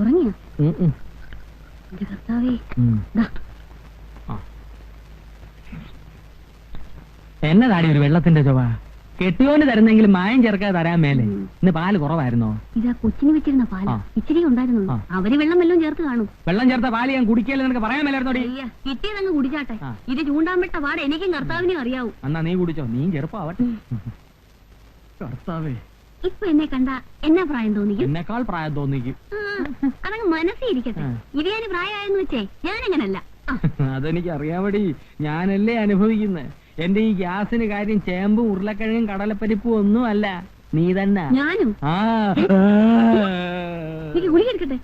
ഉറങ്ങിയ കർത്താവേ. എന്നതാടി ഒരു വെള്ളത്തിന്റെ ചൊവ? കെട്ടിയോന് തരുന്നെങ്കിലും മായം ചേർക്കാതെ തരാൻ മേലെ. ഇന്ന് പാല് കുറവായിരുന്നോ? ഇതാ കൊച്ചിന് വെച്ചിരുന്ന പാല് ഇച്ചിരി ഉണ്ടായിരുന്നു. അവര് വെള്ളം വല്ലതും ചേർത്ത് കാണും. വെള്ളം ചേർത്ത പാല് ഞാൻ കുടിക്കല്ലേ നിനക്ക് പറയാൻ മേലായിരുന്നോടി? കിട്ടിയതങ്ങ് കുടിച്ചാട്ടെ. ഇത് ചൂണ്ടാൻ പാട് എനിക്കും കർത്താവിനും അറിയാവൂ. എന്നാ നീ കുടിച്ചോ, നീ ചെറുപ്പാവട്ടെ. കർത്താവേ, ഇപ്പൊ എന്നെ കണ്ട എന്നാ പ്രായം തോന്നിക്കും? എന്നെക്കാൾ പ്രായം തോന്നിക്കും. അതങ്ങ് മനസ്സിരിക്കട്ടെ. ഇരിയാന് പ്രായമായെന്ന് വെച്ചേ ഞാനങ്ങനല്ല. അതെനിക്ക് അറിയാമടി, ഞാനല്ലേ അനുഭവിക്കുന്നത്. എന്റെ ഈ ഗ്യാസിന് കാര്യം ചേമ്പും ഉരുളക്കിഴങ്ങും കടലപ്പരിപ്പും ഒന്നും അല്ല, നീ തന്നെ. ഞാനും ഗുളികെടുക്കട്ടെ.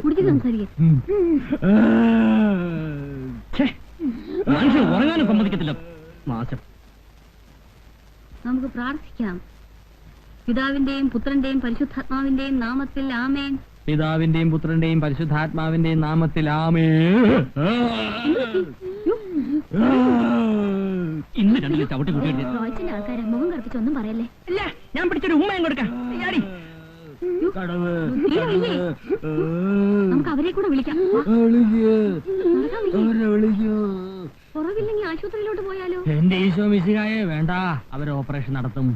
കുടിച്ച് സംസാരിക്കേ. മനുഷ്യൻ ഉറങ്ങാനും സമ്മതിക്കത്തില്ല. നാശം. നമുക്ക് പ്രാർത്ഥിക്കാം. പിതാവിന്റെയും പുത്രന്റെയും പരിശുദ്ധാത്മാവിന്റെയും നാമത്തിൽ ആമേൻ. പിതാവിന്റെയും പുത്രന്റെയും പരിശുദ്ധാത്മാവിന്റെയും നാമത്തിൽ ആമേൻ. ഇന്ന് രണ്ടിലും ചവിട്ടി കൂട്ടി ആൾക്കാരെ മുഖം കറുപ്പിച്ചൊന്നും പറയല്ലേ. ഇല്ല, ഞാൻ പിടിച്ചൊരു ഉമ്മയും കൊടുക്കാം. നമുക്ക് അവരെ കൂടെ വിളിക്കാം. കുറവില്ലെങ്കിൽ ആശുപത്രിയിലോട്ട് പോയാലോ? എന്റെ ഈശോ മിശിഹായെ, വേണ്ട, അവര് ഓപ്പറേഷൻ നടത്തും.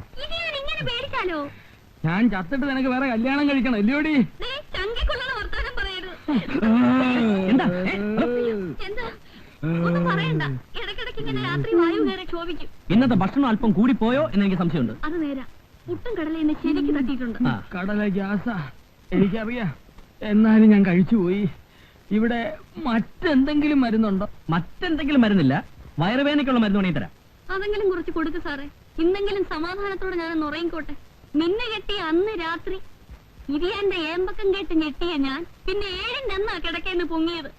ഇങ്ങനെ പേടിച്ചാലോ? ഞാൻ ചത്തിട്ട് നിനക്ക് വേറെ കല്യാണം കഴിക്കണം അല്ലയോടി? വർത്താനം പറയരുത്. എന്താ ഒന്നും പറയണ്ട. ഇടയ്ക്കിടയ്ക്ക് ഇങ്ങനെ രാത്രി വായു കയറി ക്ഷോഭിക്കും. ഇന്നത്തെ ഭക്ഷണം അല്പം കൂടിപ്പോയോ എന്ന് എനിക്ക് സംശയമുണ്ട്. അത് നേരാ. പുട്ടും കടല എന്നെ ശരിക്ക് തട്ടിയിട്ടുണ്ട്. കടല ഗ്യാസാ എനിക്കറിയാം, എന്നാലും ഞാൻ കഴിച്ചുപോയി. ഇവിടെ മറ്റെന്തെങ്കിലും മരുന്നുണ്ടോ? മറ്റെന്തെങ്കിലും മരുന്നില്ല, വയറുവേദനയ്ക്കുള്ള മരുന്ന് വേണമെങ്കിൽ തരാം. അതെങ്കിലും കുറച്ച് കൊടുക്ക് സാറേ. ഇന്നെങ്കിലും സമാധാനത്തോടെ ഞാനൊന്ന് ഉറങ്ങിക്കോട്ടെ. നിന്നെ കെട്ടിയ അന്ന് രാത്രി ഇരിയാന്റെ ഏമ്പക്കം കേട്ട് ഞെട്ടിയ ഞാൻ പിന്നെ 7-ന്റെ അന്നാ കിടക്കേന്ന് പൊങ്ങിയത്.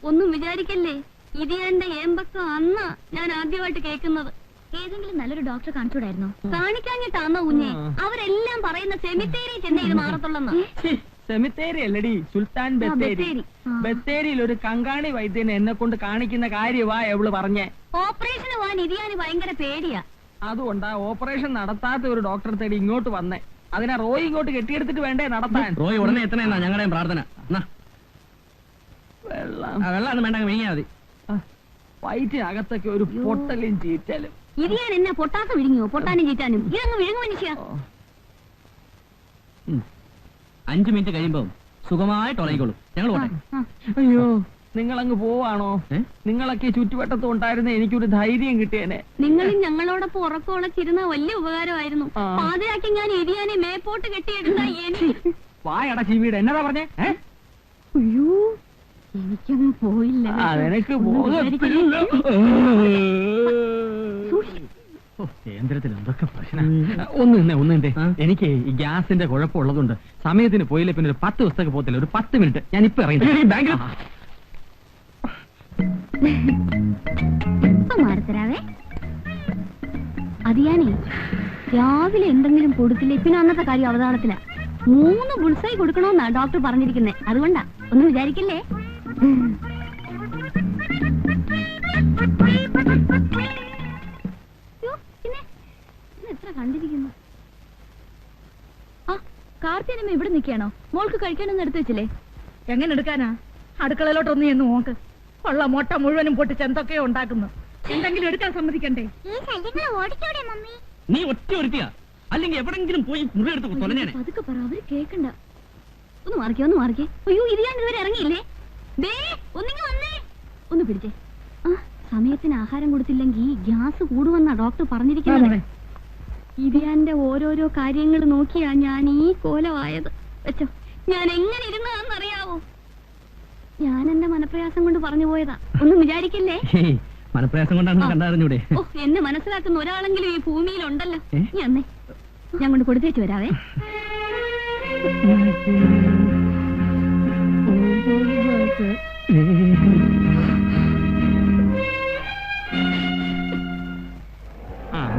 ഒന്നും വിചാരിക്കല്ലേ, ഇരിയാന്റെ ഏമ്പക്കം അന്നാ ഞാൻ ആദ്യമായിട്ട് കേൾക്കുന്നത്. ഏതെങ്കിലും നല്ലൊരു ഡോക്ടറെ കാണിച്ചൂടായിരുന്നോ? കാണിക്കാഞ്ഞിട്ടാന്നോ കുഞ്ഞെ? അവരെല്ലാം പറയുന്ന സെമിത്തേരി ചെന്നൈ ഇത് മാറത്തുള്ളെന്നാ. സെമിത്തേരി അല്ലടി, സുൽത്താൻ ബത്തേരി. ബത്തേരിയിൽ ഒരു കങ്കാണി വൈദ്യനെ എന്നെ കൊണ്ട് കാണിക്കുന്ന കാര്യവാ എവള് പറഞ്ഞേ. ഓപ്പറേഷന് പോവാൻ ഇരിയാന് ഭയങ്കര പേടിയാ. അതുകൊണ്ടാ ഓപ്പറേഷൻ നടത്താത്ത ഒരു ഡോക്ടറെ തേടി ഇങ്ങോട്ട് വന്നേ. അതിനാ റോയ് ഇങ്ങോട്ട് കെട്ടിയെടുത്തിട്ട് വേണ്ടേ നടത്താൻ. റോയ് ഉടനെ എത്തണേന്നാ ഞങ്ങളുടെയും പ്രാർത്ഥന. വെള്ളം വേണ്ട, വിഴിഞ്ഞാ മതി. വയറ്റിനകത്തൊക്കെ ഒരു പൊട്ടലും ചീറ്റലും. ഇരിയാൻ എന്നെ പൊട്ടാത്ത വിഴുങ്ങിയോ? പൊട്ടാനും ചീറ്റാനും ഇതങ്ങ് വിഴുങ്ങു മനുഷ്യ. 5 മിനിറ്റ് കഴിയുമ്പോ സുഖമായിട്ട് ഉറങ്ങിക്കോളൂ. ഞങ്ങൾ പോട്ടെ. അയ്യോ, നിങ്ങളങ്ങ് പോവാണോ? നിങ്ങളൊക്കെ ചുറ്റുവട്ടത്തും ഉണ്ടായിരുന്ന എനിക്കൊരു ധൈര്യം കിട്ടിയേനെ. നിങ്ങളും ഞങ്ങളോടൊപ്പം ഉറക്കമുളച്ചിരുന്ന വലിയ ഉപകാരമായിരുന്നു. പാതിരാക്കി ഞാൻ ഇരിയാനെ മേപ്പോട്ട് കെട്ടിയെടുത്ത എനിക്ക്. വായട ചീവീട് എന്നതാ പറഞ്ഞേ? അയ്യോ, എനിക്കങ്ങ് പോയില്ല. അതെനിക്ക് കേന്ദ്രത്തിൽ എന്തൊക്കെ പ്രശ്നം. ഒന്നിന്റെ എനിക്ക് ഈ ഗ്യാസിന്റെ കുഴപ്പമുള്ളതുകൊണ്ട് സമയത്തിന് പോയില്ല. പിന്നെ ഒരു 10 ദിവസത്തേക്ക് പോകത്തില്ല. ഒരു 10 മിനിറ്റ് ഞാൻ ഇപ്പൊ ഇറങ്ങി ബാങ്കിൽ. മാറത്തരാവേ. അതിയാനേ രാവിലെ എന്തെങ്കിലും കൊടുത്തില്ലേ പിന്നെ അന്നത്തെ കാര്യം അവതാളത്തില. 3 ബുൾസായി കൊടുക്കണമെന്നാ ഡോക്ടർ പറഞ്ഞിരിക്കുന്നേ. അതുകൊണ്ടാ, ഒന്നും വിചാരിക്കില്ലേ. എത്ര കണ്ടിരിക്കുന്നു. കാർത്തിയനമ്മ ഇവിടെ നിൽക്കുകയാണോ? മോൾക്ക് കഴിക്കാനൊന്നും എടുത്തു വെച്ചില്ലേ? എങ്ങനെ എടുക്കാനാ? അടുക്കളയിലോട്ടൊന്നും എന്ന് നോക്ക്. ഉള്ള മുട്ട മുഴുവനും പൊട്ടിച്ച് എന്തൊക്കെയോ ഉണ്ടാക്കുന്നു. എന്തെങ്കിലും എടുക്കാൻ സമ്മതിക്കണ്ടേ? നീ ഒറ്റ ഒരുത്തിയാ, അല്ലെങ്കിൽ എവിടെങ്കിലും പോയി മുറിയെടുത്ത് തൊലഞ്ഞേനെ. അതൊക്കെ പറ, അവര് കേക്കണ്ട. ഒന്ന് മാറിക്കേ. അയ്യോ, ഇരിയാണ്ട് ഇതുവരെ ഇറങ്ങിയില്ലേ? ഒന്ന് പിടിച്ചേ. സമയത്തിന് ആഹാരം കൊടുത്തില്ലെങ്കിൽ ഗ്യാസ് കൂടുമെന്നാ ഡോക്ടർ പറഞ്ഞിരിക്കുന്നത്. ഇരിയാന്റെ ഓരോരോ കാര്യങ്ങൾ നോക്കിയാ ഞാൻ ഈ കോലമായത്. വെച്ചോ, ഞാൻ എങ്ങനെ ഇരുന്നതാണെന്നറിയാവോ? ഞാൻ എന്റെ മനപ്രയാസം കൊണ്ട് പറഞ്ഞു പോയതാ, ഒന്നും വിചാരിക്കില്ലേ. മനപ്രയാസം കൊണ്ടാണ് കണ്ടറിഞ്ഞൂടെ? ഓ, എന്നെ മനസ്സിലാക്കുന്ന ഒരാളെങ്കിലും ഈ ഭൂമിയിലുണ്ടല്ലോ. ഞാൻ കൊണ്ട് കൊടുത്തേച്ചു വരാവേ.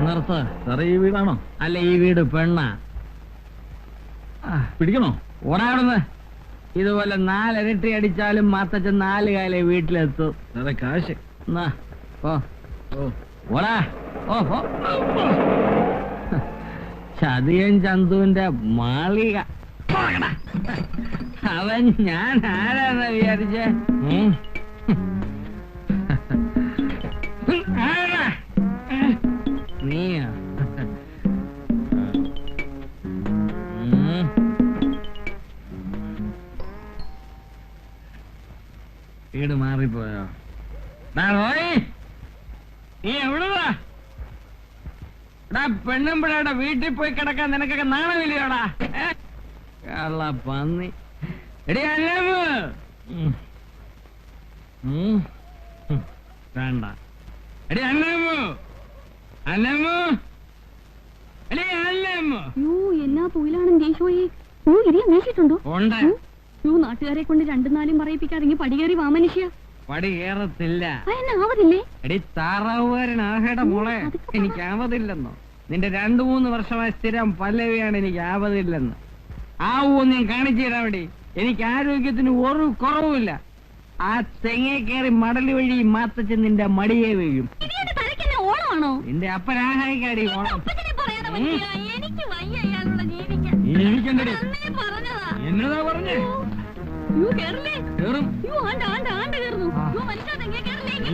നിർത്ത്. സാറേ, ഈ വീടാണോ? അല്ല, ഈ വീട് പെണ്ണാ. പിടിക്കണോ? ഓടാടുന്ന്. ഇതുപോലെ 4 ഇരട്ടി അടിച്ചാലും മാത്തച്ഛൻ 4 കാലേ വീട്ടിലെത്തും. കാശ് ഓടാ. ഓഹോ, ചതിയൻ ചന്തുവിന്റെ മാളിക. അവൻ ഞാൻ ആരാന്ന് വിചാരിച്ചേ? നീയാ? വീട് മാറിപ്പോയോ? നീ എവിടുവാ? പെണ്ണും പിള്ളേടെ വീട്ടിൽ പോയി കിടക്കാൻ നിനക്കൊക്കെ നാണമില്ലയോടാ? പന്നി. എടി അല്ലമ്മ വേണ്ട. എടി അല്ലമ്മ അല്ലമ്മ എടി അല്ലമ്മ. എന്നാ തൊഴിലാണെന്ന് ദേശോയെ ഇരിയാൻ വീശിട്ടുണ്ടോ? ഉണ്ട്. നാട്ടുകാരെ കൊണ്ട് രണ്ടും നാലും പറയിപ്പിക്കാതെ പടി കയറി വാ മനുഷ്യ. പടി കയറത്തില്ല. ആവതില്ലേ? എടി താറാവുകാരനാകേട മോളെ, എനിക്ക് ആവതില്ലെന്നോ? നിന്റെ 2-3 വർഷമായ സ്ഥിരം പല്ലവിയാണ് എനിക്ക് ആവതില്ലെന്ന്. ആവൂന്ന് ഞാൻ കാണിച്ചു തരാം. അവിടെ എനിക്ക് ആരോഗ്യത്തിന് ഒരു കുറവുമില്ല. ആ തെങ്ങേ കയറി മടല് വഴി മാത്തച്ഛൻ നിന്റെ മടിയെ വീഴും. ഓണമാണോ? നിന്റെ അപ്പനാഹായിക്കാടി ഓണം. എന്നതാ പറഞ്ഞേ?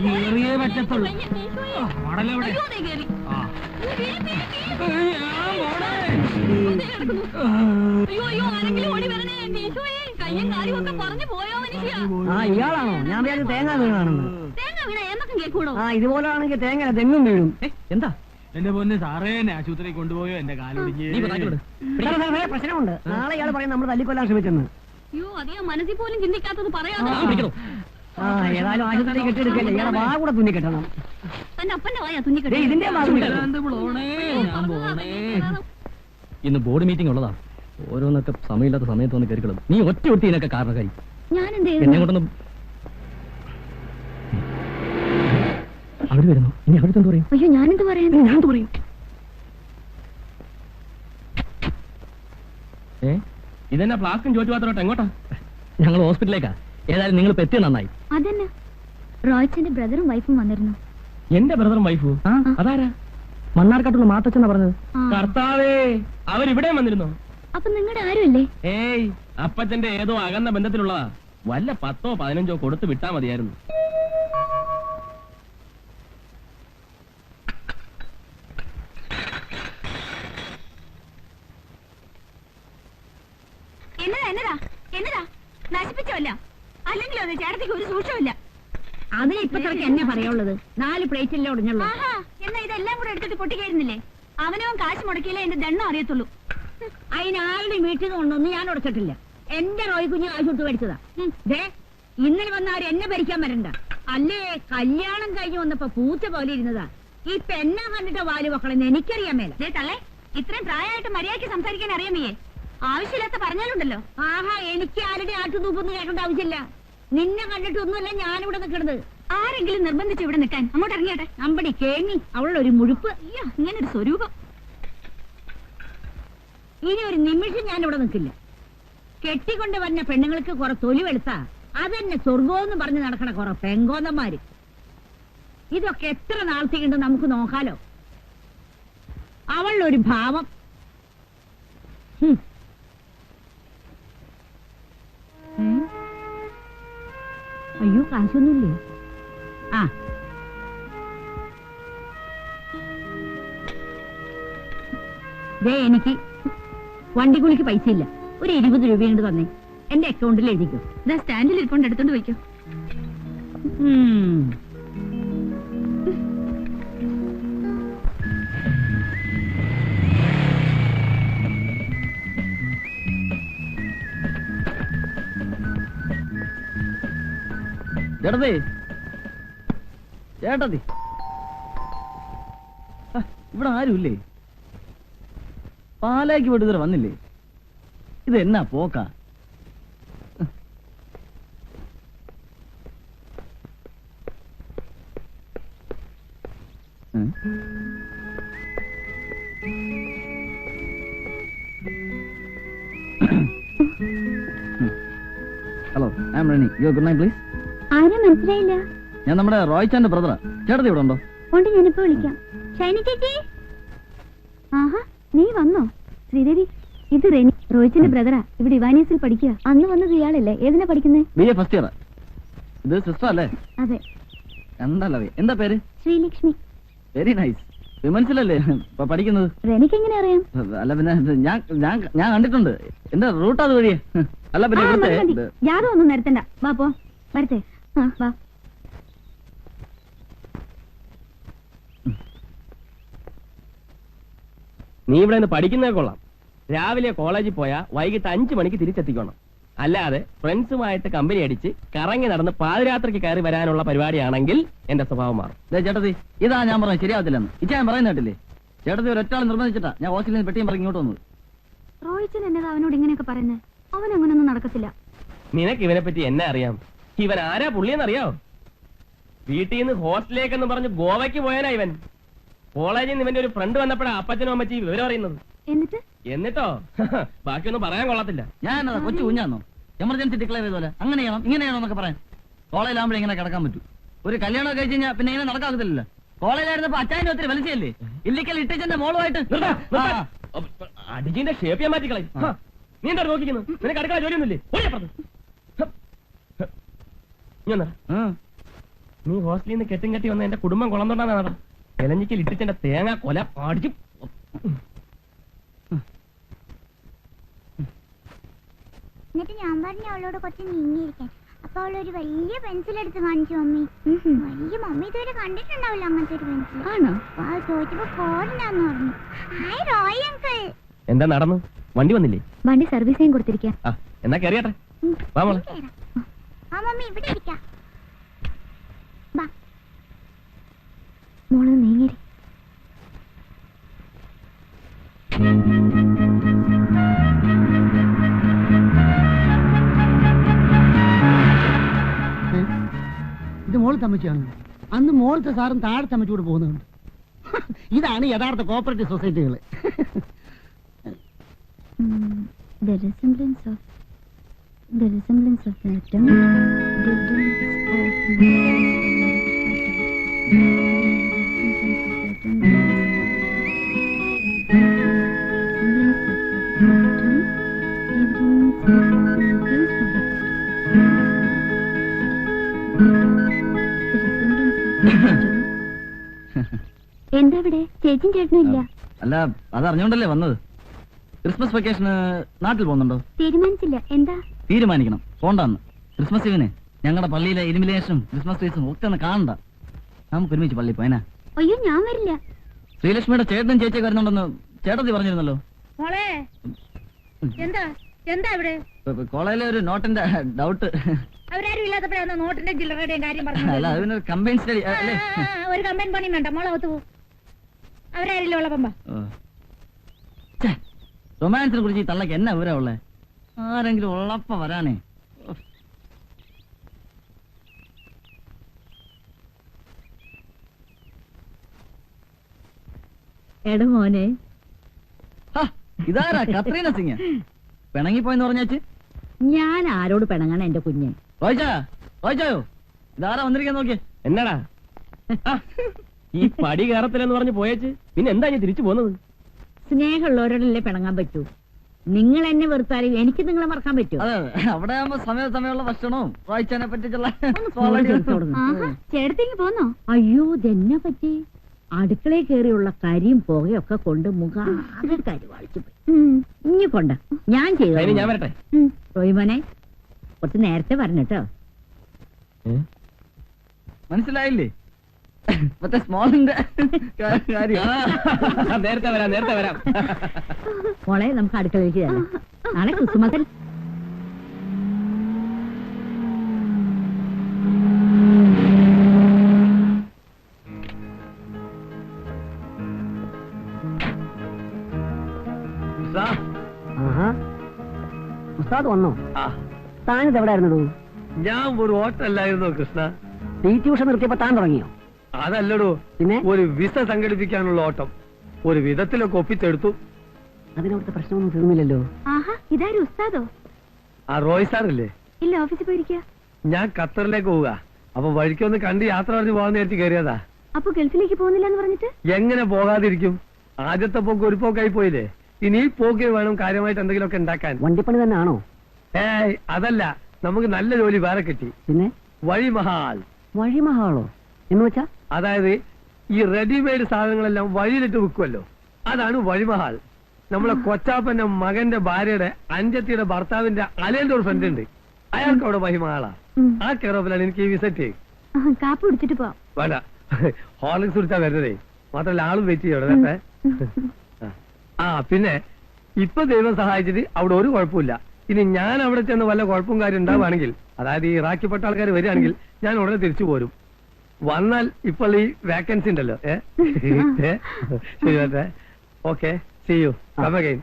കേറിയേ പറ്റത്തുള്ളൂ. മടലെവിടെ? ഇയാളാണോ? ഞാൻ വിചാരിച്ചു തേങ്ങ വീണാണെന്ന്. ഇതുപോലാണെങ്കിൽ തേങ്ങ തെങ്ങും വീഴും. എന്താ എന്റെ പൊന്ന് സാറേ, എന്നെ ആശുപത്രി കൊണ്ടുപോയോ? എന്റെ കാലൊടിഞ്ഞ് പ്രശ്നമുണ്ട്. നാളെ ഇയാൾ പറയും നമ്മൾ തല്ലിക്കൊല്ലാൻ ശ്രമിച്ചെന്ന്. മനസ്സിൽ പോലും ചിന്തിക്കാത്തത് പറയാതെ ഏതായാലും ആശുപത്രി കെട്ടിയെടുക്കല്ലേ, ഇയാളെ വാ കൂടെ തുന്നി കെട്ടണം. തന്റെ അപ്പന്റെ വായാ തുന്നിക്കെട്ടി. ഇതിന്റെ വാ തുന്നി ഇന്ന് ബോർഡ് മീറ്റിംഗ് ഉള്ളതാ. ഓരോന്നൊക്കെ സമയമില്ലാത്ത സമയത്ത് വന്ന് കയറിക്കളും. നീ ഒറ്റ ഇതിനൊക്കെ കാരണക്കാരി. എന്നെ കൊണ്ടൊന്നും അവിടെ വരുന്നു. ഇനി അവിടുത്തെ എന്ത് പറയും? അയ്യോ, ഞാനെന്ത് പറയാൻ? ഞാനെന്ത് പറയും? ഇതെന്നാ പ്ലാസ്കും ചോറ്റുപാത്രോട്ട് എങ്ങോട്ടാ? ഞങ്ങൾ ഹോസ്പിറ്റലിലേക്കാ. ഏതായാലും നിങ്ങൾ എത്തിയ നന്നായി. അതന്നെ, റോയ്ച്ചന്റെ ബ്രദറും വൈഫും വന്നിരുന്നു. എന്റെ ബ്രദറും വൈഫും? അതാരാ? മണ്ണാർക്കാട്ടുള്ള മാത്തച്ഛനാ പറഞ്ഞത്. കർത്താവേ, അവരിവിടെ വന്നിരുന്നോ? അപ്പൊ നിങ്ങളുടെ ആരുമല്ലേ? ഏയ്, അപ്പച്ചന്റെ ഏതോ അകന്ന ബന്ധത്തിലുള്ളതാ. വല്ല 10-15 കൊടുത്ത് വിട്ടാ മതിയായിരുന്നു. എന്നതാ നശിപ്പിച്ചല്ല, അല്ലെങ്കിൽ അത് ചേട്ടത്തിക്ക് ഒരു സൂക്ഷമില്ല. അതിന് ഇപ്പൊ തിരക്ക് എന്നെ പറയുള്ളത്. 4 പ്ലേറ്റില്ലേ ഒടിഞ്ഞുള്ളൂ. എന്നാ ഇതെല്ലാം കൂടെ എടുത്തിട്ട് പൊട്ടിക്കായിരുന്നില്ലേ? അവനവൻ കാശ് മുടക്കിയില്ലേ എന്റെ ദണ്ണം അറിയത്തുള്ളൂ. അതിനാരുടെ വീട്ടിൽ നിന്ന് കൊണ്ടൊന്നും ഞാൻ ഉടച്ചിട്ടില്ല. എന്റെ റോയ് കുഞ്ഞ് ആശുപത്രി മേടിച്ചതാ. ഇന്നലെ വന്നവർ എന്നെ ഭരിക്കാൻ വരണ്ട. അല്ലേ, കല്യാണം കഴിഞ്ഞ് വന്നപ്പോ പൂച്ച പോലെ ഇരുന്നതാ. ഈ പെണ്ണ കണ്ടിട്ട് വാല് വെക്കണമെന്ന് എനിക്കറിയാൻ മേല. തള്ളേ, ഇത്രയും പ്രായമായിട്ട് മര്യാദയ്ക്ക് സംസാരിക്കാൻ അറിയാമേ? ആവശ്യമില്ലാത്ത പറഞ്ഞാലുണ്ടല്ലോ. എനിക്ക് ആരുടെ ആട്ടുതൂപ്പൊന്നും കേൾക്കേണ്ട ആവശ്യമില്ല. നിന്നെ കണ്ടിട്ടൊന്നുമല്ല ഞാനിവിടെ നിൽക്കണത്. ആരെങ്കിലും നിർബന്ധിച്ച് ഇവിടെ നിൽക്കാൻ അങ്ങോട്ട് ഇറങ്ങിയാട്ടെ. അമ്പടി കേങ്ങി അവളൊരു മുഴുപ്പ്. അയ്യോ, ഇങ്ങനൊരു സ്വരൂപം. ഇനി ഒരു നിമിഷം ഞാനിവിടെ നിൽക്കില്ല. കെട്ടിക്കൊണ്ട് വന്ന പെണ്ണുങ്ങൾക്ക് കുറെ തൊലി വെളുത്താ അതെന്നെ സ്വർഗോന്ന് പറഞ്ഞ് നടക്കണ കുറെ പെങ്കോന്നന്മാര്. ഇതൊക്കെ എത്ര നാളത്തേക്കുണ്ട് നമുക്ക് നോക്കാലോ. അവളൊരു ഭാവം. അയ്യോ, കാശൊന്നുമില്ലേ? എനിക്ക് വണ്ടിക്കൂലിക്ക് പൈസ ഇല്ല. ഒരു 20 രൂപ കൊണ്ട് തന്നെ എന്റെ അക്കൗണ്ടിൽ എഴുതിക്കോ. സ്റ്റാൻഡിൽ ഇരിക്കൊണ്ട് എടുത്തോണ്ട് വയ്ക്കോ. ചേട്ടത്തി, ചേട്ടത്തി, ഇവിടെ ആരുമില്ലേ? പാലാക്ക് വിടുതൽ വന്നില്ലേ? ഇത് എന്നാ പോക്കാ? Hello, I am Reni. Your good night please. ആരും മനസ്സിലായില്ല. ഞാൻ നമ്മുടെ റോയ്ച്ചാന്റെ ബ്രദറാ. ചേട്ടത്തി ഇവിടെ ഉണ്ടോ? ഉണ്ട്, ഞാനിപ്പോ വിളിക്കാം. ഷൈനി ചേച്ചി. ആഹാ, നീ വന്നോ? ശ്രീദേവി, ഇത് റെനി, റോയിച്ചിന്റെ ബ്രദറാ. ഇവിടെ ഇവാനിയസിൽ പഠിക്കുക. അന്ന് വന്നത് ഇയാളല്ലേ? ഏതിനാ പഠിക്കുന്നത്? BA first year. ഇത് സിസ്റ്റർ അല്ലേ? അതെ. കണ്ടല്ലോ. എന്താ പേര്? ശ്രീലക്ഷ്മി. Very nice. വിമൻസിലല്ലേ പഠിക്കുന്നത്? റെനിക്ക് എങ്ങനെ അറിയാം? അല്ല പിന്നെ ഞാൻ കണ്ടിട്ടുണ്ട്. എന്താ റൂട്ട് അത് വഴിയേ? അല്ല പിന്നെ യാതൊന്നും ഒന്നും നിരത്തണ്ട. വാ പോ, വരട്ടെ. ആ വാ. നീ ഇവിടെ നിന്ന് പഠിക്കുന്നേ കൊള്ളാം. രാവിലെ കോളേജിൽ പോയാ വൈകിട്ട് 5 മണിക്ക് തിരിച്ചെത്തിക്കണം. അല്ലാതെ ഫ്രണ്ട്സുമായിട്ട് കമ്പനി അടിച്ച് കറങ്ങി നടന്ന് പാതിരാത്രിക്ക് കയറി വരാനുള്ള പരിപാടിയാണെങ്കിൽ എന്റെ സ്വഭാവം മാറും. ചേട്ടത്തി, ഇതാ ഞാൻ പറഞ്ഞത് ശരിയാവത്തില്ലെന്ന്. ഞാൻ പറയുന്ന കേട്ടില്ലേ? ചേട്ടത്തി ഒരൊറ്റാൾ നിർബന്ധിച്ചിട്ടാ ഞാൻ ഹോസ്റ്റലിൽ നിന്ന് പെട്ടിയും പറഞ്ഞ് ഇങ്ങോട്ട് വന്നത്. റോയിച്ചൻ എന്നതാ അവനോട് ഇങ്ങനെയൊക്കെ പറയുന്നത്? അവൻ അങ്ങനൊന്നും നടക്കത്തില്ല. നിനക്ക് ഇവനെ പറ്റി എന്നെ അറിയാം. ഇവൻ ആരാ പുള്ളിയെന്നറിയാവോ? വീട്ടിൽ നിന്ന് ഹോസ്റ്റലിലേക്കെന്ന് പറഞ്ഞ് ഗോവയ്ക്ക് പോയാനാ ഇവൻ. കോളേജിൽ നിന്ന് ഇവന്റെ ഒരു ഫ്രണ്ട് വന്നപ്പോഴാ അപ്പച്ചനും അമ്മച്ചി വിവരം അറിയുന്നത്. എന്നിട്ടോ ബാക്കിയൊന്നും പറയാൻ കൊള്ളത്തില്ല. ഞാൻ കൊച്ചു കുഞ്ഞാന്നോ എമർജൻസി ഡിക്ലെയർ ചെയ്തോലെ അങ്ങനെ ചെയ്യണം ഇങ്ങനെ ചെയ്യണം എന്നൊക്കെ പറയാൻ? കോളേജിലാകുമ്പോഴേ ഇങ്ങനെ കിടക്കാൻ പറ്റൂ. ഒരു കല്യാണം കഴിച്ച് കഴിഞ്ഞാൽ പിന്നെ ഇങ്ങനെ നടക്കാത്തില്ലല്ലോ. കോളേജിലായിരുന്നപ്പോ അച്ചായന്റെ ഒത്തിരി വലിച്ചല്ലേ? ഇല്ലിക്കൽ ഇട്ടിച്ചന്റെ മോളുമായിട്ട് അടിജിന്റെ ഷേപ്പ് ചെയ്യാൻ മാറ്റിക്കളെ. നീ എന്താ നോക്കിക്കുന്നു? നിനക്ക് അടുക്കള ജോലിയൊന്നുമില്ലേ? നീ ഹോസ്റ്റലിൽ നിന്ന് കെട്ടും കെട്ടി വന്ന എന്റെ കുടുംബം കൊളന്തോണ്ടാണ് നട ഇലഞ്ഞിക്കൽ ഇട്ടിച്ചെന്റെ തേങ്ങ കൊല അടിച്ചു. എന്നിട്ട് ഞാൻ പറഞ്ഞു അവളോട് കുറച്ച് നീങ്ങിയിരിക്കാൻ. അപ്പൊ അവളൊരു വലിയ പെൻസിൽ എടുത്ത് കാണിച്ചു മമ്മി. വലിയ മമ്മി ഇതുവരെ കണ്ടിട്ടുണ്ടാവില്ല അങ്ങനത്തെ ഒരു പെൻസിൽ. ആണോ? ചോദിച്ചപ്പോ ഫോറിനാന്ന് പറഞ്ഞു. Hi Roy uncle. എന്താ നടന്നു? വണ്ടി വന്നില്ലേ? വണ്ടി സർവീസ് ചെയ്യാൻ കൊടുത്തിരിക്കാം. എന്നാ കയറിയാട്ടെ. വാ മോളെ. ആ മമ്മി ഇവിടെ ഇരിക്കാം. മോള് നീങ്ങിരി. ഇത് മോൾ തമ്മച്ചിയാണ്. അന്ന് മോളത്തെ സാറും താഴെ തമ്മച്ചി കൂടെ പോകുന്നുണ്ട്. ഇതാണ് യഥാർത്ഥ cooperative സൊസൈറ്റികൾ. The resemblance of the atom, difference of എന്താ ഇവിടെ ചേച്ചിയും ചേട്ടനും ഇല്ല? അല്ല അതറിഞ്ഞോണ്ടല്ലേ വന്നത്. ക്രിസ്മസ് വെക്കേഷന് നാട്ടിൽ പോകുന്നുണ്ടോ? തീരുമാനിച്ചില്ല. എന്താ? തീരുമാനിക്കണം. പോണ്ടാന്ന്. ക്രിസ്മസ് ഇവന് ഞങ്ങളുടെ പള്ളിയിലെ ഇലുമിനേഷനും ക്രിസ്മസ് ട്രീസും ഒക്കെ ഒന്ന് കാണണ്ട. നമുക്ക് ഒരുമിച്ച് പള്ളി പോയനാ. അയ്യോ ഞാൻ വരില്ല. ശ്രീലക്ഷ്മിയുടെ ചേട്ടനും ചേച്ചിയൊക്കെ വരുന്നുണ്ടെന്ന് ചേട്ടത്തി പറഞ്ഞിരുന്നല്ലോ. മോളെ എന്താ എന്താ ഇവിടെ? കോളേജിലെ ഒരു നോട്ടിന്റെ ഡൗട്ട്. അവരാരും ഇല്ലാത്തപ്പോഴാണ് നോട്ടിന്റെ ചില്ലറയുടെയും കാര്യം അല്ല പറഞ്ഞു. അതിനൊരു കമ്പൈൻ സ്റ്റഡി. ഒരു കമ്പൈൻ പണി വേണ്ട. മോളെ ഒത്തു പോ. അവരാരില്ല ഉള്ളപ്പമ്പ. റൊമാൻസിനെ കുറിച്ച് ഈ തള്ളക്ക് എന്നാ വിവരം ഉള്ളേ? ആരെങ്കിലും ഉള്ളപ്പ വരാനേ. എട മോനെ, ഇതാരാ? കത്രീന സിംഗ് പിണങ്ങിപ്പോയെന്ന് പറഞ്ഞേച്ച്. ഞാൻ ആരോട് പിണങ്ങണ എന്റെ കുഞ്ഞെ? റോയിച്ചായോ ഇതാരാ വന്നിരിക്കാൻ നോക്കിയേ? എന്നാടാ ഈ പടി കയറത്തില്ലെന്ന് പറഞ്ഞ് പോയേച്ച് പിന്നെ എന്താ ഞാൻ തിരിച്ചു പോകുന്നത്? സ്നേഹമുള്ളവരോടല്ലേ പിണങ്ങാൻ പറ്റൂ. നിങ്ങൾ എന്നെ വെറുത്താലും എനിക്ക് നിങ്ങളെ മറക്കാൻ പറ്റൂ. അതെ അവിടെ ആകുമ്പോ സമയമുള്ള ഭക്ഷണവും റോയിച്ചാനെ പറ്റിച്ചുള്ള. ചേട്ടത്തേക്ക് പോന്നോ? അയ്യോ ഇതെന്നെ പറ്റി? അടുക്കളയിൽ കയറിയുള്ള കരിയും പുകയൊക്കെ കൊണ്ട് മുഖാകെ കരുവാളിച്ചു പോയി. ഇനി കൊണ്ട ഞാൻ ചെയ്തു. ഞാൻ വരട്ടെ. റോയിമോനെ കുറച്ച് നേരത്തെ പറഞ്ഞിട്ടോ. മനസ്സിലായില്ലേ? മറ്റേ സ്മോളിന്റെ കാര്യം. നേരത്തെ വരാം. മോളെ നമുക്ക് അടുക്കളയിലേക്ക് ചെല്ലാം. നാളെ ക്രിസ്മസിൽ ഉസ്താദ് വന്നോ? താനിത് എവിടെയായിരുന്നു? ഞാൻ ഒരു ഹോട്ടലായിരുന്നു കൃഷ്ണ. ഈ ട്യൂഷൻ നിർത്തിയപ്പോ താൻ തുടങ്ങിയോ? അതല്ലടോ, പിന്നെ ഒരു വിസ സംഘടിപ്പിക്കാനുള്ള ഓട്ടം ഒരു വിധത്തിലൊക്കെ ഒപ്പിച്ചെടുത്തു. അതിനവിടുത്തെ പ്രശ്നമൊന്നും തീർന്നില്ലല്ലോ. ആഹാ, ഇതാരും ഉസ്താദോ? ആ റോയ് സാറില്ലേ? ഇല്ല, ഓഫീസിൽ പോയിരിക്കുക. ഞാൻ ഖത്തറിലേക്ക് പോവുക. അപ്പൊ വഴിക്കൊന്ന് കണ്ട് യാത്ര പറഞ്ഞ് പോകാൻ നേരത്തെ കയറിയതാ. അപ്പൊ ഗൾഫിലേക്ക് പോകുന്നില്ല എന്ന് പറഞ്ഞിട്ട്? എങ്ങനെ പോകാതിരിക്കും? ആദ്യത്തെ പോക്ക് ഒരു പോക്കായി പോയില്ലേ. ഇനി ഈ പോക്കിൽ വേണം കാര്യമായിട്ട് എന്തെങ്കിലുമൊക്കെ ഉണ്ടാക്കാൻ. വണ്ടിപ്പണി തന്നെ ആണോ? ഏയ് അതല്ല, നമുക്ക് നല്ല ജോലി വേറെ കിട്ടി. പിന്നെ വഴിമഹാൽ. വഴിമഹാളോ എന്ന് വെച്ചാ? അതായത് ഈ റെഡിമെയ്ഡ് സാധനങ്ങളെല്ലാം വഴിയിലിട്ട് വിൽക്കുമല്ലോ, അതാണ് വഴിമഹാൽ. നമ്മളെ കൊച്ചാപ്പന്റെ മകന്റെ ഭാര്യയുടെ അഞ്ചത്തിയുടെ ഭർത്താവിന്റെ അലയുടെ ഒരു ഫ്രണ്ട് ഉണ്ട്, അയാൾക്ക് അവിടെ വഴിമഹാളാ. ആ കെയറോപ്പിലാണ് എനിക്ക് ഈ വിസിറ്റ്. കാപ്പ് കുടിച്ചിട്ട് പോവാം. വേണ്ട, ഹോർലിക്സ് കുടിച്ചാ വരുന്നതേ. മാത്രല്ല ആളും വെയിറ്റ് ചെയ്യോടെ. ആ പിന്നെ ഇപ്പൊ ദൈവം സഹായിച്ചിട്ട് അവിടെ ഒരു കുഴപ്പമില്ല. ഇനി ഞാൻ അവിടെ ചെന്ന് വല്ല കുഴപ്പവും കാര്യം ഉണ്ടാവുകയാണെങ്കിൽ, അതായത് ഈ ഇറാഖിപ്പെട്ട ആൾക്കാർ വരികയാണെങ്കിൽ ഞാൻ ഉടനെ തിരിച്ചു പോരും. വന്നാൽ ഇപ്പോൾ ഈ വാക്കൻസി ഉണ്ടല്ലോ. ശരി, okay, see you, come again.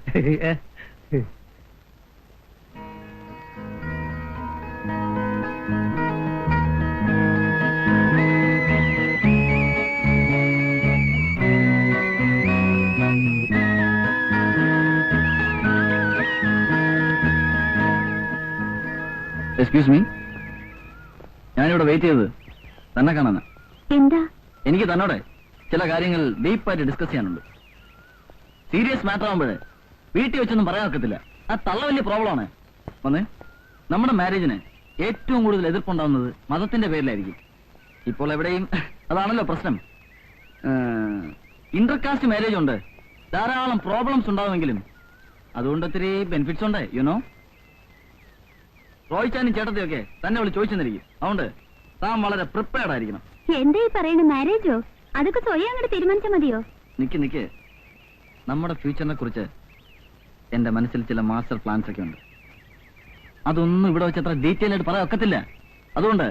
Excuse me, ഞാനിവിടെ വെയിറ്റ് ചെയ്തത് തന്നെ കാണാനാ. എന്താ? എനിക്ക് തന്നോടെ ചില കാര്യങ്ങൾ ഡീപ്പായിട്ട് ഡിസ്കസ് ചെയ്യാനുണ്ട്. സീരിയസ് മാറ്റർ ആകുമ്പോഴേ വീട്ടിൽ വെച്ചൊന്നും പറയാൻ ഒക്കത്തില്ല. ആ തള്ള വലിയ പ്രോബ്ലമാണ്. വന്നേ, നമ്മുടെ മാരേജിന് ഏറ്റവും കൂടുതൽ എതിർപ്പുണ്ടാവുന്നത് മതത്തിന്റെ പേരിലായിരിക്കും. ഇപ്പോൾ എവിടെയും അതാണല്ലോ പ്രശ്നം. ഇന്റർകാസ്റ്റ് മാരേജ് ഉണ്ട്, ധാരാളം പ്രോബ്ലംസ് ഉണ്ടാവുമെങ്കിലും അതുകൊണ്ട് ഒത്തിരി ബെനിഫിറ്റ്സ് ഉണ്ട്. യുനോ, റോയിച്ചാനും ചേട്ടത്തിയൊക്കെ തന്നെ വിളിച്ച് ചോദിച്ചെന്നിരിക്കും. അതുകൊണ്ട് താൻ വളരെ പ്രിപ്പയർഡ് ആയിരിക്കണം. എന്താ ഈ പറയണ? മാരേജോ? അതൊക്കെ സ്വയം അങ്ങോട്ട് തീരുമാനിച്ചാൽ മതിയോ? നിക്ക്, നമ്മുടെ ഫ്യൂച്ചറിനെ കുറിച്ച് എന്റെ മനസ്സിൽ ചില മാസ്റ്റർ പ്ലാൻസ് ഒക്കെ ഉണ്ട്. അതൊന്നും ഇവിടെ വെച്ച് അത്ര ഡീറ്റെയിൽ ആയിട്ട് പറയാൻ ഒക്കത്തില്ല. അതുകൊണ്ട്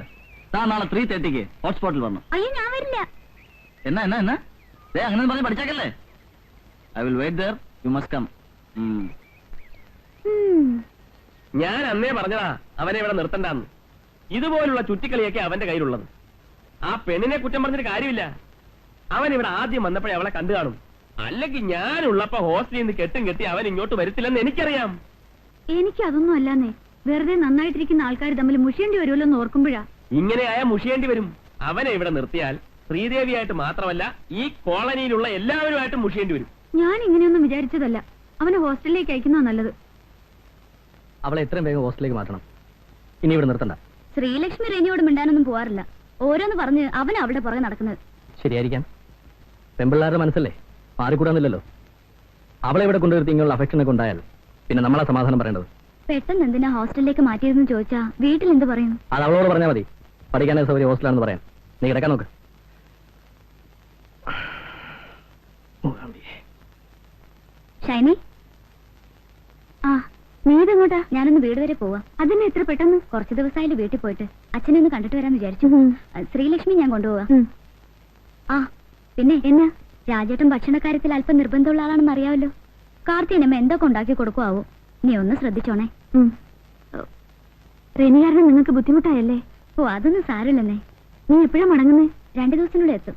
താൻ നാളെ 3:30 ഹോട്ട്സ്പോട്ടിൽ വരണം. അയ്യോ, ഞാൻ വരില്ല. എന്നാ അങ്ങനെ പറഞ്ഞ് പഠിച്ചേക്കല്ലേ. I will wait there, you must come. ഞാൻ അന്നേ പറഞ്ഞതാ അവനെ ഇവിടെ നിർത്തണ്ടെന്ന്. ഇതുപോലുള്ള ചുറ്റിക്കളിയൊക്കെ അവന്റെ കയ്യിലുള്ളത്. ആ പെണ്ണിനെ കുറ്റം പറഞ്ഞിട്ട് കാര്യമില്ല. അവൻ ഇവിടെ ആദ്യം വന്നപ്പോഴേ അവളെ കണ്ടു കാണും. അല്ലെങ്കിൽ ഞാനുള്ളപ്പോ ഹോസ്റ്റലിൽ നിന്ന് കെട്ടും കെട്ടി അവൻ ഇങ്ങോട്ട് വരത്തില്ലെന്ന് എനിക്കറിയാം. എനിക്ക് അതൊന്നും അല്ലാന്നേ. വെറുതെ നന്നായിട്ടിരിക്കുന്ന ആൾക്കാർ തമ്മിൽ മുഷിയേണ്ടി വരുമല്ലോ എന്ന് ഓർക്കുമ്പോഴാ. ഇങ്ങനെ ആയാൽ മുഷിയേണ്ടി വരും. അവനെ ഇവിടെ നിർത്തിയാൽ ശ്രീദേവിയായിട്ട് മാത്രമല്ല ഈ കോളനിയിലുള്ള എല്ലാവരുമായിട്ടും മുഷിയേണ്ടി വരും. ഞാൻ ഇങ്ങനെയൊന്നും വിചാരിച്ചതല്ല. അവനെ ഹോസ്റ്റലിലേക്ക് അയക്കുന്നതാ നല്ലത്. അവളെ എത്രയും വേഗം ഹോസ്റ്റലിലേക്ക് മാറ്റണം. ഇനി ഇവിടെ നിർത്തണ്ട. ശ്രീലക്ഷ്മി റെനിയോട് മിണ്ടാനൊന്നും പോവാറില്ല. ഓരോന്ന് പറഞ്ഞ് അവൻ അവിടെ പുറകെ നടക്കുന്നത്. ശരിയായിരിക്കാം. പെമ്പിള്ളാരുടെ മനസ്സല്ലേ, മാറിക്കൂടാന്നില്ലല്ലോ. അവളെ ഇവിടെ കൊണ്ടുവരുത്തി ഇങ്ങനെയുള്ള അഫെക്ഷനൊക്കെ ഉണ്ടായാൽ പിന്നെ നമ്മളാ സമാധാനം പറയേണ്ടത്. പെട്ടെന്ന് എന്തിനാ ഹോസ്റ്റലിലേക്ക് മാറ്റിയതെന്ന് ചോദിച്ചാ വീട്ടിൽ എന്ത് പറയും? അത് അവളോട് പറഞ്ഞാൽ മതി. പഠിക്കാനേ സൗകര്യം ഹോസ്റ്റലാണെന്ന് പറയാൻ. നീ കിടക്കാൻ നോക്ക്. ഷൈനി, ആ നീ ഇതെങ്ങോട്ടാ? ഞാനൊന്ന് വീട് വരെ പോവാം. അതിന് എത്ര പെട്ടെന്ന്? കുറച്ച് ദിവസമായാലും വീട്ടിൽ പോയിട്ട് അച്ഛനെ ഒന്ന് കണ്ടിട്ട് വരാന്ന് വിചാരിച്ചു. ശ്രീലക്ഷ്മി ഞാൻ കൊണ്ടുപോവാ. ആ പിന്നെ എന്നാ, രാജേട്ടൻ ഭക്ഷണക്കാര്യത്തിൽ അല്പം നിർബന്ധമുള്ള ആളാണെന്ന് അറിയാമല്ലോ. കാർത്തിയനമ്മ എന്തൊക്കെ ഉണ്ടാക്കി കൊടുക്കുവോ? നീ ഒന്ന് ശ്രദ്ധിച്ചോണേ. റെനി കാരണം നിങ്ങൾക്ക് ബുദ്ധിമുട്ടായല്ലേ? ഓ, അതൊന്നും സാരമില്ലെന്നേ. നീ എപ്പോഴാ മടങ്ങുന്നേ? 2 ദിവസത്തിനുള്ളിൽ എത്തും.